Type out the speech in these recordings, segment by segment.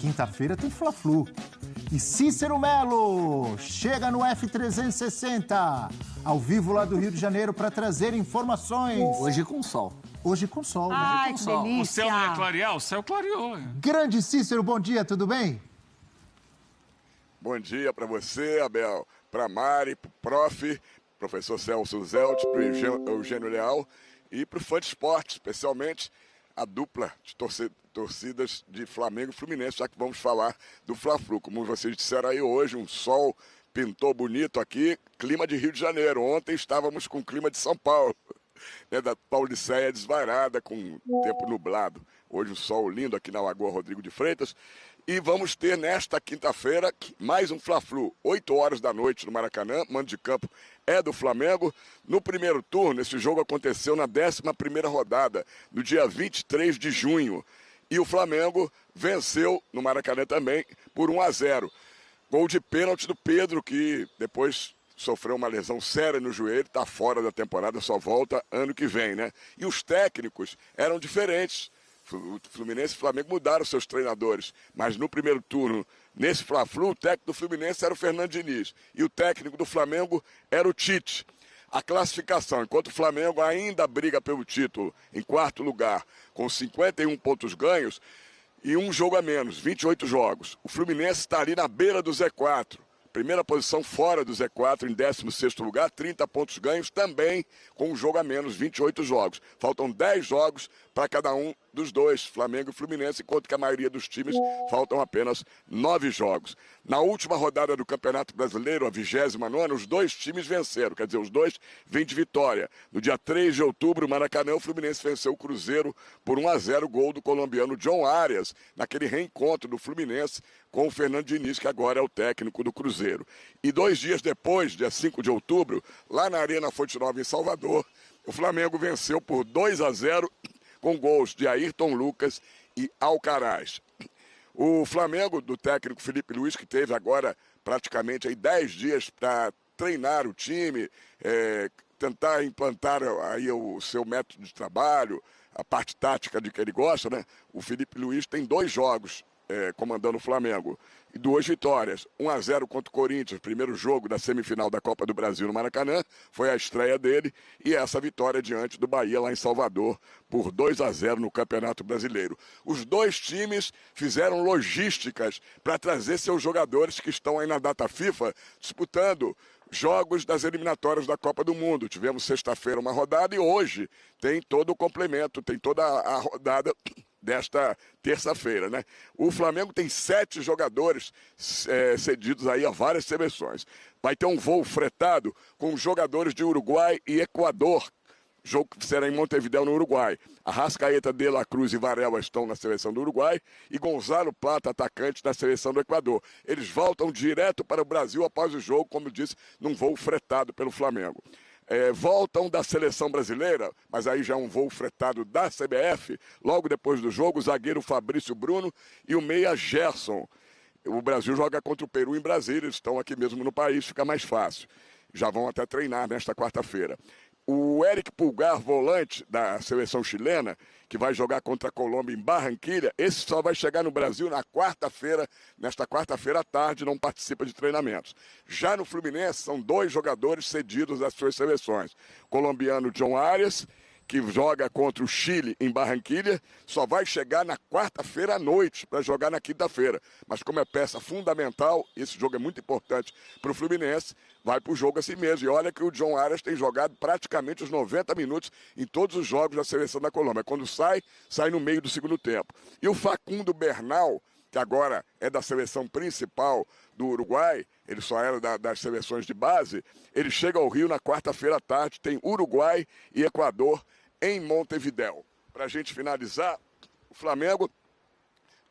Quinta-feira tem Fla-Flu. E Cícero Melo chega no F360, ao vivo lá do Rio de Janeiro, para trazer informações. Hoje com sol. Hoje com sol, né? Ai, que delícia. O céu não ia clarear? O céu clareou. Grande Cícero, bom dia, tudo bem? Bom dia para você, Abel, para Mari, para o prof, professor Celso Zelt, para o Eugênio Leal e para o Fã de Esporte, especialmente a dupla de torcidas de Flamengo e Fluminense, já que vamos falar do Fla-Flu. Como vocês disseram aí hoje, um sol pintou bonito aqui, clima de Rio de Janeiro. Ontem estávamos com clima de São Paulo, né, da Pauliceia desvairada, com tempo nublado. Hoje o sol lindo aqui na Lagoa Rodrigo de Freitas. E vamos ter nesta quinta-feira mais um Fla-Flu, 8 horas da noite no Maracanã. Mando de campo é do Flamengo. No primeiro turno, esse jogo aconteceu na 11ª rodada, no dia 23 de junho. E o Flamengo venceu no Maracanã também por 1-0. Gol de pênalti do Pedro, que depois sofreu uma lesão séria no joelho, está fora da temporada, só volta ano que vem, né? E os técnicos eram diferentes. O Fluminense e o Flamengo mudaram seus treinadores, mas no primeiro turno, nesse Fla-Flu, o técnico do Fluminense era o Fernando Diniz e o técnico do Flamengo era o Tite. A classificação, enquanto o Flamengo ainda briga pelo título em quarto lugar, com 51 pontos ganhos e um jogo a menos, 28 jogos. O Fluminense está ali na beira do Z4. Primeira posição fora do Z4, em 16º lugar, 30 pontos ganhos, também com um jogo a menos, 28 jogos. Faltam 10 jogos para cada um dos dois, Flamengo e Fluminense, enquanto que a maioria dos times faltam apenas 9 jogos. Na última rodada do Campeonato Brasileiro, a 29ª, os dois times venceram, quer dizer, os dois vêm de vitória. No dia 3 de outubro, o Maracanã, o Fluminense venceu o Cruzeiro por 1-0, gol do colombiano John Arias, naquele reencontro do Fluminense com o Fernando Diniz, que agora é o técnico do Cruzeiro. E 2 dias depois, dia 5 de outubro, lá na Arena Fonte Nova, em Salvador, o Flamengo venceu por 2-0, com gols de Ayrton Lucas e Alcaraz. O Flamengo, do técnico Felipe Luiz, que teve agora praticamente aí 10 dias para treinar o time, tentar implantar aí o seu método de trabalho, a parte tática de que ele gosta, né? O Felipe Luiz tem 2 jogos comandando o Flamengo e 2 vitórias, 1-0 contra o Corinthians, primeiro jogo da semifinal da Copa do Brasil no Maracanã, foi a estreia dele, e essa vitória diante do Bahia lá em Salvador por 2-0 no Campeonato Brasileiro. Os dois times fizeram logísticas para trazer seus jogadores que estão aí na data FIFA disputando jogos das eliminatórias da Copa do Mundo. Tivemos sexta-feira uma rodada e hoje tem todo o complemento, tem toda a rodada desta terça-feira, né? O Flamengo tem 7 jogadores cedidos aí a várias seleções. Vai ter um voo fretado com jogadores de Uruguai e Equador. Jogo que será em Montevidéu, no Uruguai. Arrascaeta, De La Cruz e Varela estão na seleção do Uruguai e Gonzalo Plata, atacante, na seleção do Equador. Eles voltam direto para o Brasil após o jogo, como eu disse, num voo fretado pelo Flamengo. Voltam da seleção brasileira, mas aí já é um voo fretado da CBF, logo depois do jogo, o zagueiro Fabrício Bruno e o meia Gerson. O Brasil joga contra o Peru em Brasília, eles estão aqui mesmo no país, fica mais fácil. Já vão até treinar nesta quarta-feira. O Eric Pulgar, volante da seleção chilena, que vai jogar contra a Colômbia em Barranquilla, esse só vai chegar no Brasil na quarta-feira, nesta quarta-feira à tarde, não participa de treinamentos. Já no Fluminense, são 2 jogadores cedidos às suas seleções. O colombiano John Arias, que joga contra o Chile em Barranquilla, só vai chegar na quarta-feira à noite para jogar na quinta-feira. Mas como é peça fundamental, esse jogo é muito importante para o Fluminense, vai para o jogo assim mesmo. E olha que o John Arias tem jogado praticamente os 90 minutos em todos os jogos da seleção da Colômbia. Quando sai no meio do segundo tempo. E o Facundo Bernal, que agora é da seleção principal do Uruguai, ele só era das seleções de base, ele chega ao Rio na quarta-feira à tarde, tem Uruguai e Equador em Montevidéu. Para a gente finalizar, o Flamengo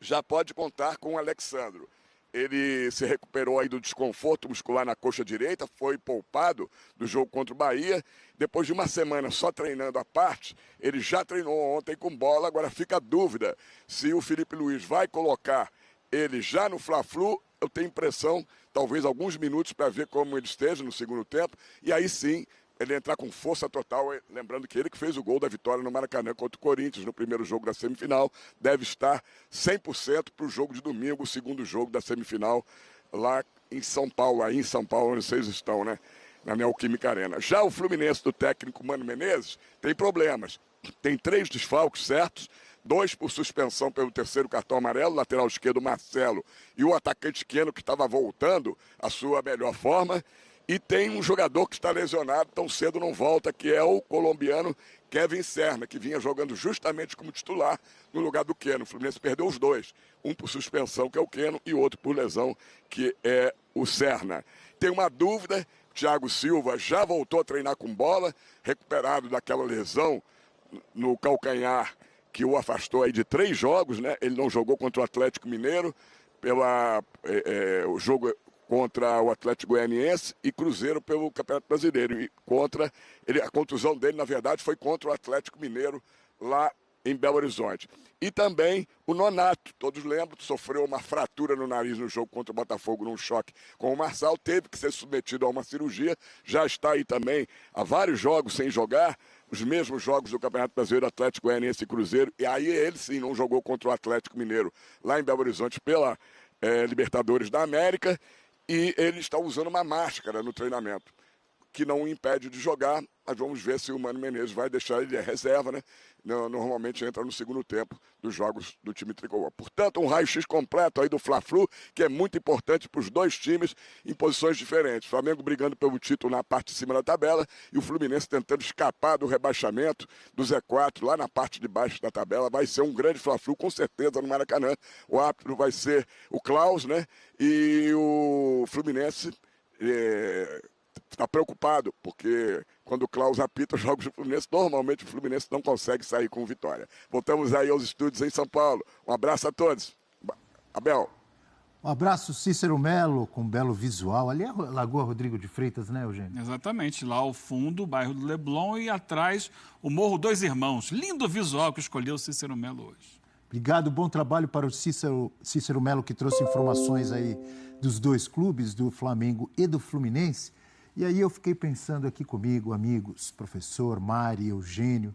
já pode contar com o Alexandro. Ele se recuperou aí do desconforto muscular na coxa direita, foi poupado do jogo contra o Bahia. Depois de uma semana só treinando à parte, ele já treinou ontem com bola. Agora fica a dúvida se o Felipe Luiz vai colocar ele já no Fla-Flu. Eu tenho impressão, talvez alguns minutos para ver como ele esteja no segundo tempo. E aí sim, ele entrar com força total, lembrando que ele que fez o gol da vitória no Maracanã contra o Corinthians no primeiro jogo da semifinal, deve estar 100% para o jogo de domingo, o segundo jogo da semifinal lá em São Paulo, aí em São Paulo onde vocês estão, né? Na Neoquímica Arena. Já o Fluminense do técnico Mano Menezes tem problemas. Tem 3 desfalques certos, 2 por suspensão pelo terceiro cartão amarelo, lateral esquerdo Marcelo e o atacante Keno que estava voltando à sua melhor forma. E tem um jogador que está lesionado, tão cedo não volta, que é o colombiano Kevin Serna, que vinha jogando justamente como titular no lugar do Keno. O Fluminense perdeu os 2, um por suspensão, que é o Keno, e outro por lesão, que é o Serna. Tem uma dúvida, Thiago Silva já voltou a treinar com bola, recuperado daquela lesão no calcanhar que o afastou aí de 3 jogos, né? Ele não jogou contra o Atlético Mineiro, o jogo contra o Atlético Goianiense e Cruzeiro pelo Campeonato Brasileiro. E a contusão dele, na verdade, foi contra o Atlético Mineiro lá em Belo Horizonte. E também o Nonato, todos lembram, sofreu uma fratura no nariz no jogo contra o Botafogo num choque com o Marçal, teve que ser submetido a uma cirurgia, já está aí também há vários jogos sem jogar, os mesmos jogos do Campeonato Brasileiro, Atlético Goianiense e Cruzeiro, e aí ele sim não jogou contra o Atlético Mineiro lá em Belo Horizonte pela Libertadores da América, e ele está usando uma máscara no treinamento, que não o impede de jogar, mas vamos ver se o Mano Menezes vai deixar ele reserva, né? Normalmente entra no segundo tempo dos jogos do time tricolor. Portanto, um raio-x completo aí do Fla-Flu, que é muito importante para os 2 times em posições diferentes. O Flamengo brigando pelo título na parte de cima da tabela e o Fluminense tentando escapar do rebaixamento do Z4 lá na parte de baixo da tabela. Vai ser um grande Fla-Flu, com certeza, no Maracanã. O árbitro vai ser o Klaus, né? E o Fluminense está preocupado, porque quando o Klaus apita os jogos do Fluminense, normalmente o Fluminense não consegue sair com vitória. Voltamos aí aos estúdios em São Paulo. Um abraço a todos. Abel. Um abraço, Cícero Melo, com um belo visual. Ali é a Lagoa Rodrigo de Freitas, né, Eugênio? Exatamente. Lá ao fundo, o bairro do Leblon, e atrás o Morro Dois Irmãos. Lindo visual que escolheu o Cícero Melo hoje. Obrigado, bom trabalho para o Cícero Melo, que trouxe informações aí dos 2 clubes, do Flamengo e do Fluminense. E aí eu fiquei pensando aqui comigo, amigos, professor, Mari, Eugênio,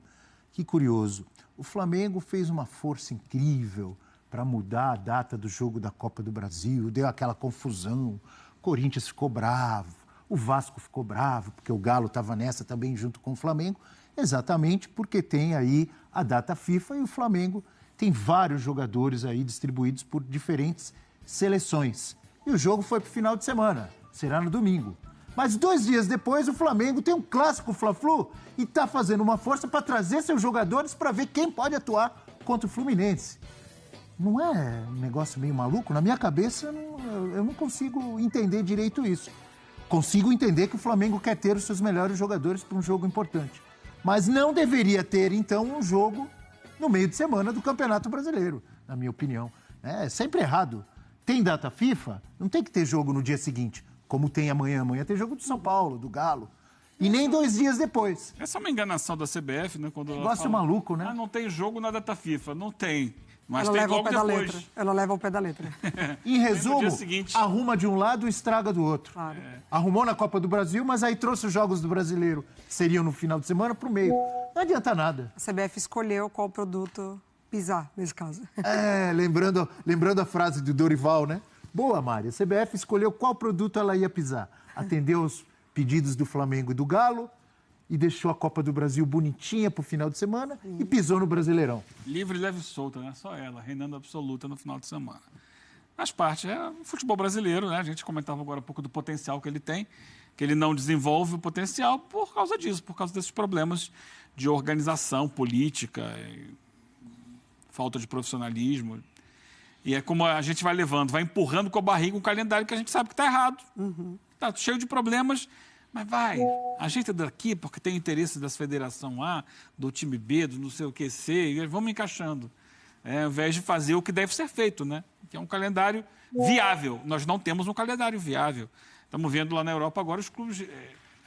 que curioso. O Flamengo fez uma força incrível para mudar a data do jogo da Copa do Brasil, deu aquela confusão, o Corinthians ficou bravo, o Vasco ficou bravo, porque o Galo estava nessa também junto com o Flamengo, exatamente porque tem aí a data FIFA e o Flamengo tem vários jogadores aí distribuídos por diferentes seleções. E o jogo foi para o final de semana, será no domingo. Mas 2 dias depois, o Flamengo tem um clássico Fla-Flu e está fazendo uma força para trazer seus jogadores para ver quem pode atuar contra o Fluminense. Não é um negócio meio maluco? Na minha cabeça, eu não consigo entender direito isso. Consigo entender que o Flamengo quer ter os seus melhores jogadores para um jogo importante. Mas não deveria ter, então, um jogo no meio de semana do Campeonato Brasileiro, na minha opinião. É sempre errado. Tem data FIFA, não tem que ter jogo no dia seguinte. Como tem amanhã. Amanhã tem jogo do São Paulo, do Galo. E nem 2 dias depois. Essa é uma enganação da CBF, né? Quando Negócio maluco, né? Não tem jogo na data FIFA. Não tem. Mas ela tem leva logo ao pé depois. da letra. Ela leva ao pé da letra. Em resumo, seguinte... arruma de um lado e estraga do outro. Claro. Arrumou na Copa do Brasil, mas aí trouxe os jogos do Brasileiro, que seriam no final de semana, para o meio. Não adianta nada. A CBF escolheu qual produto pisar, nesse caso. Lembrando a frase do Dorival, né? Boa, Mari. A CBF escolheu qual produto ela ia pisar. Atendeu os pedidos do Flamengo e do Galo e deixou a Copa do Brasil bonitinha para o final de semana e pisou no Brasileirão. Livre, leve e solta, né? Só ela, reinando absoluta no final de semana. Faz parte, é o futebol brasileiro, né? A gente comentava agora um pouco do potencial que ele tem, que ele não desenvolve o potencial por causa disso, por causa desses problemas de organização política, falta de profissionalismo. E é como a gente vai levando, vai empurrando com a barriga um calendário que a gente sabe que está errado. Está cheio de problemas, mas vai, ajeita daqui, porque tem interesse das federação A, do time B, do não sei o que C, e vamos encaixando. Ao invés de fazer o que deve ser feito, né? Que é um calendário viável. Nós não temos um calendário viável. Estamos vendo lá na Europa agora os clubes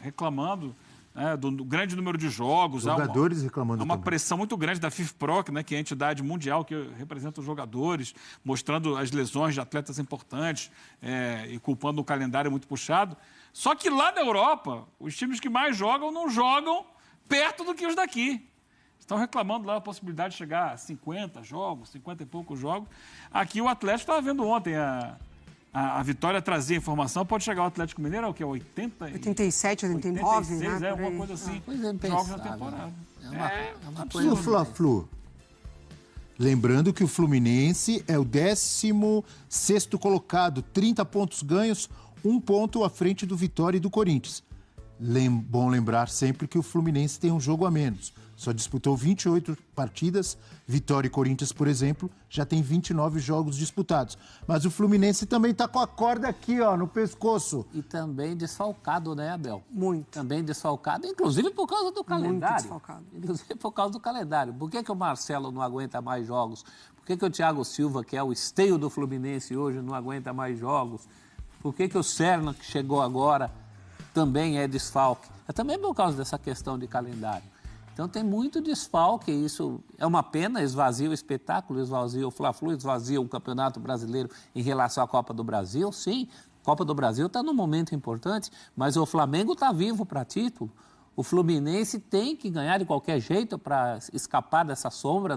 reclamando né, do grande número de jogos. Jogadores reclamando há uma também. pressão muito grande da FIFPro, né, que é a entidade mundial que representa os jogadores, mostrando as lesões de atletas importantes e culpando um calendário muito puxado. Só que lá na Europa, os times que mais jogam não jogam perto do que os daqui. Estão reclamando lá a possibilidade de chegar a 50 jogos, 50 e poucos jogos. Aqui o Atlético estava vendo ontem a Vitória trazia informação, pode chegar o Atlético Mineiro, é o que? 87, 89, 86, né? alguma coisa assim. Jogos na temporada. E o Fla-Flu? Lembrando que o Fluminense é o 16º colocado, 30 pontos ganhos, 1 ponto à frente do Vitória e do Corinthians. Bom lembrar sempre que o Fluminense tem um jogo a menos. Só disputou 28 partidas. Vitória e Corinthians, por exemplo, já tem 29 jogos disputados. Mas o Fluminense também está com a corda aqui, ó, no pescoço. E também desfalcado, né, Abel? Muito. Também desfalcado, inclusive por causa do calendário. desfalcado. Inclusive por causa do calendário. Por que o Marcelo não aguenta mais jogos? Por que o Thiago Silva, que é o esteio do Fluminense hoje, não aguenta mais jogos? Por que o Serna, que chegou agora, também é desfalque? É também por causa dessa questão de calendário. Então tem muito desfalque, isso é uma pena, esvazia o espetáculo, esvazia o Fla-Flu, esvazia o Campeonato Brasileiro em relação à Copa do Brasil. Sim, a Copa do Brasil está num momento importante, mas o Flamengo está vivo para título. O Fluminense tem que ganhar de qualquer jeito para escapar dessa sombra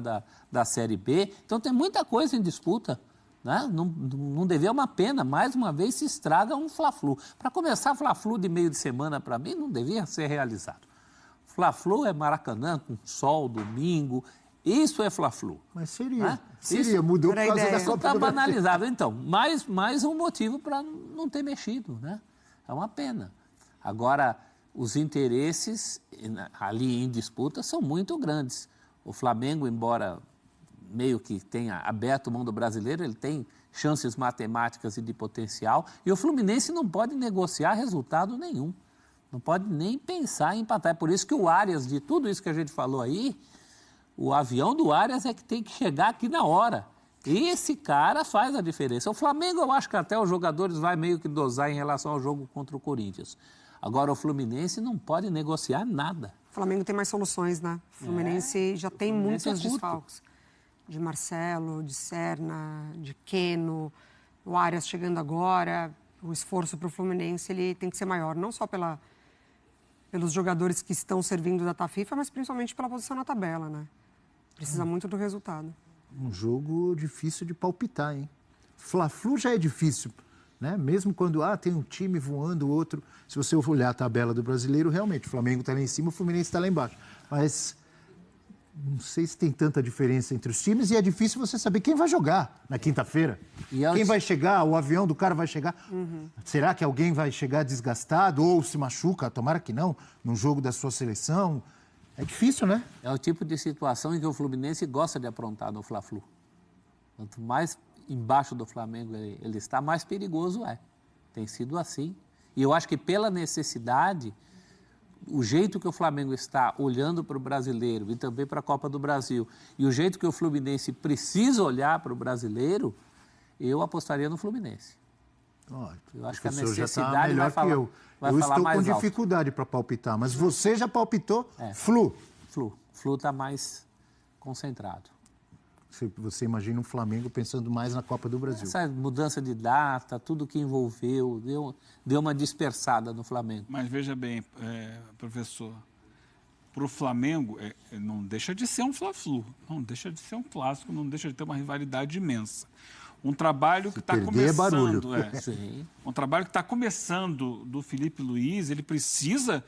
da Série B. Então tem muita coisa em disputa. Né? Não devia uma pena, mais uma vez se estraga um Fla-Flu. Para começar, Fla-Flu de meio de semana, para mim, não devia ser realizado. Fla-Flu é Maracanã, com sol, domingo, isso é Fla-Flu. Mas seria, Né? seria, mudou por causa da Isso Copa está do Brasil. banalizado. Então, mais um motivo para não ter mexido, né? É uma pena. Agora, os interesses ali em disputa são muito grandes. O Flamengo, embora meio que tenha aberto mão do brasileiro, ele tem chances matemáticas e de potencial, e o Fluminense não pode negociar resultado nenhum. Não pode nem pensar em empatar. É por isso que o Arias, de tudo isso que a gente falou aí, o avião do Arias é que tem que chegar aqui na hora. E esse cara faz a diferença. O Flamengo, eu acho que até os jogadores vai meio que dosar em relação ao jogo contra o Corinthians. Agora, o Fluminense não pode negociar nada. O Flamengo tem mais soluções, né? O Fluminense já tem Fluminense muitos é curto. desfalques. De Marcelo, de Serna, de Keno, o Arias chegando agora. O esforço para o Fluminense ele tem que ser maior, não só pelos jogadores que estão servindo da FIFA, mas principalmente pela posição na tabela, né? Precisa muito do resultado. Um jogo difícil de palpitar, hein? Fla-Flu já é difícil, né? Mesmo quando tem um time voando, o outro... Se você olhar a tabela do brasileiro, realmente, o Flamengo está lá em cima, o Fluminense está lá embaixo. Mas não sei se tem tanta diferença entre os times e é difícil você saber quem vai jogar na quinta-feira. Quem vai chegar, o avião do cara vai chegar. Será que alguém vai chegar desgastado ou se machuca? Tomara que não, num jogo da sua seleção. É difícil, né? É o tipo de situação em que o Fluminense gosta de aprontar no Fla-Flu. Quanto mais embaixo do Flamengo ele está, mais perigoso é. Tem sido assim. E eu acho que pela necessidade, o jeito que o Flamengo está olhando para o brasileiro e também para a Copa do Brasil, e o jeito que o Fluminense precisa olhar para o brasileiro, eu apostaria no Fluminense. Eu acho que a necessidade vai falar, eu estou com dificuldade para palpitar, mas você já palpitou Flu. Flu está mais concentrado. Você imagina um Flamengo pensando mais na Copa do Brasil. Essa mudança de data, tudo que envolveu, deu uma dispersada no Flamengo. Mas veja bem, professor, para o Flamengo não deixa de ser um Fla-Flu, não deixa de ser um clássico, não deixa de ter uma rivalidade imensa. Um trabalho que está começando. Sim. Um trabalho que está começando do Felipe Luiz, ele precisa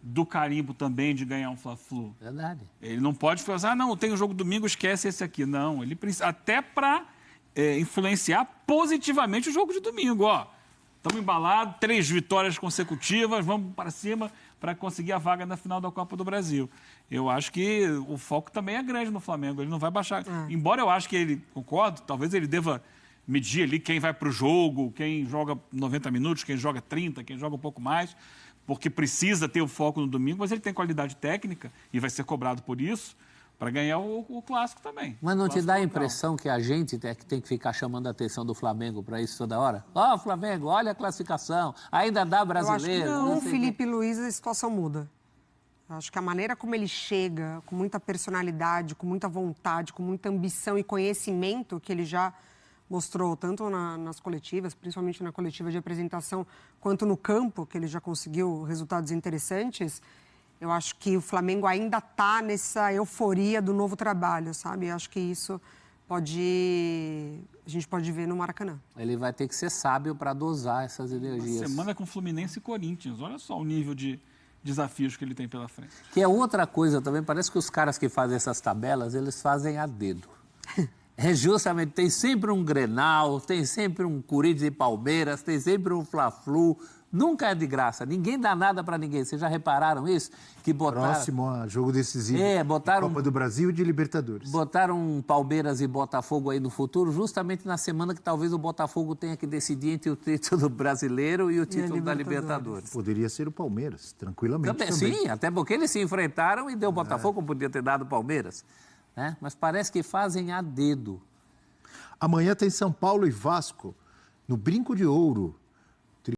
do carimbo também de ganhar um Fla-Flu. Verdade. Ele não pode falar, não, tem um jogo domingo, esquece esse aqui. Não, ele precisa, até para influenciar positivamente o jogo de domingo. Estamos embalados, 3 vitórias consecutivas, vamos para cima para conseguir a vaga na final da Copa do Brasil. Eu acho que o foco também é grande no Flamengo, ele não vai baixar. Embora eu acho que ele, concordo, talvez ele deva medir ali quem vai para o jogo, quem joga 90 minutos, quem joga 30, quem joga um pouco mais, porque precisa ter o foco no domingo, mas ele tem qualidade técnica e vai ser cobrado por isso para ganhar o clássico também. Mas não te dá a impressão que a gente tem que ficar chamando a atenção do Flamengo para isso toda hora? Flamengo, olha a classificação, ainda dá brasileiro. Eu acho que não, o Felipe Luiz, a situação muda. Eu acho que a maneira como ele chega, com muita personalidade, com muita vontade, com muita ambição e conhecimento que ele já mostrou, tanto nas coletivas, principalmente na coletiva de apresentação, quanto no campo, que ele já conseguiu resultados interessantes, eu acho que o Flamengo ainda está nessa euforia do novo trabalho, sabe? Eu acho que isso a gente pode ver no Maracanã. Ele vai ter que ser sábio para dosar essas energias. Semana com Fluminense e Corinthians. Olha só o nível de desafios que ele tem pela frente. Que é outra coisa também, parece que os caras que fazem essas tabelas, eles fazem a dedo. É justamente, tem sempre um Grenal, tem sempre um Corinthians e Palmeiras, tem sempre um Fla-Flu, nunca é de graça, ninguém dá nada para ninguém. Vocês já repararam isso? Que botaram... Próximo a jogo decisivo. Botaram... Copa do Brasil e de Libertadores. Botaram Palmeiras e Botafogo aí no futuro, justamente na semana que talvez o Botafogo tenha que decidir entre o título brasileiro e o título da Libertadores. Poderia ser o Palmeiras, tranquilamente também. Sim, até porque eles se enfrentaram e deu o Botafogo, podia ter dado o Palmeiras. Né? Mas parece que fazem a dedo. Amanhã tem São Paulo e Vasco, no Brinco de Ouro.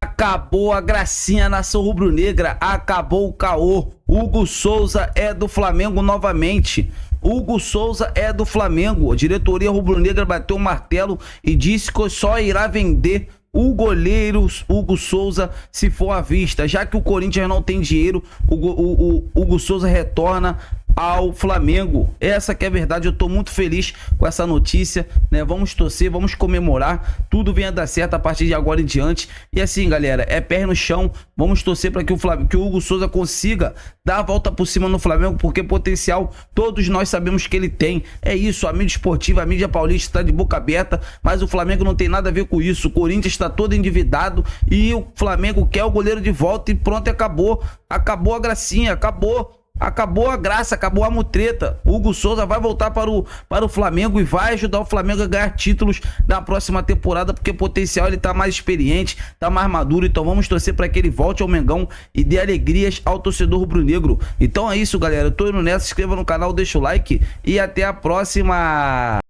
Acabou a gracinha, nação rubro-negra, acabou o caô. Hugo Souza é do Flamengo novamente. Hugo Souza é do Flamengo. A diretoria rubro-negra bateu o martelo e disse que só irá vender o goleiro Hugo Souza se for à vista. Já que o Corinthians não tem dinheiro, o Hugo Souza retorna ao Flamengo. Essa que é a verdade. Eu tô muito feliz com essa notícia, né? Vamos torcer, vamos comemorar, tudo venha dar certo a partir de agora em diante. E assim, galera, é pé no chão. Vamos torcer para que o Hugo Souza consiga dar a volta por cima no Flamengo, porque potencial todos nós sabemos que ele tem. É isso, a mídia esportiva, a mídia paulista está de boca aberta, mas o Flamengo não tem nada a ver com isso. O Corinthians está todo endividado e o Flamengo quer o goleiro de volta e pronto, acabou a gracinha, acabou a graça, acabou a mutreta. Hugo Souza vai voltar para o Flamengo e vai ajudar o Flamengo a ganhar títulos na próxima temporada, porque potencial ele tá mais experiente, tá mais maduro. Então vamos torcer para que ele volte ao Mengão e dê alegrias ao torcedor rubro-negro. Então é isso, galera. Eu tô indo nessa, se inscreva no canal, deixa o like e até a próxima.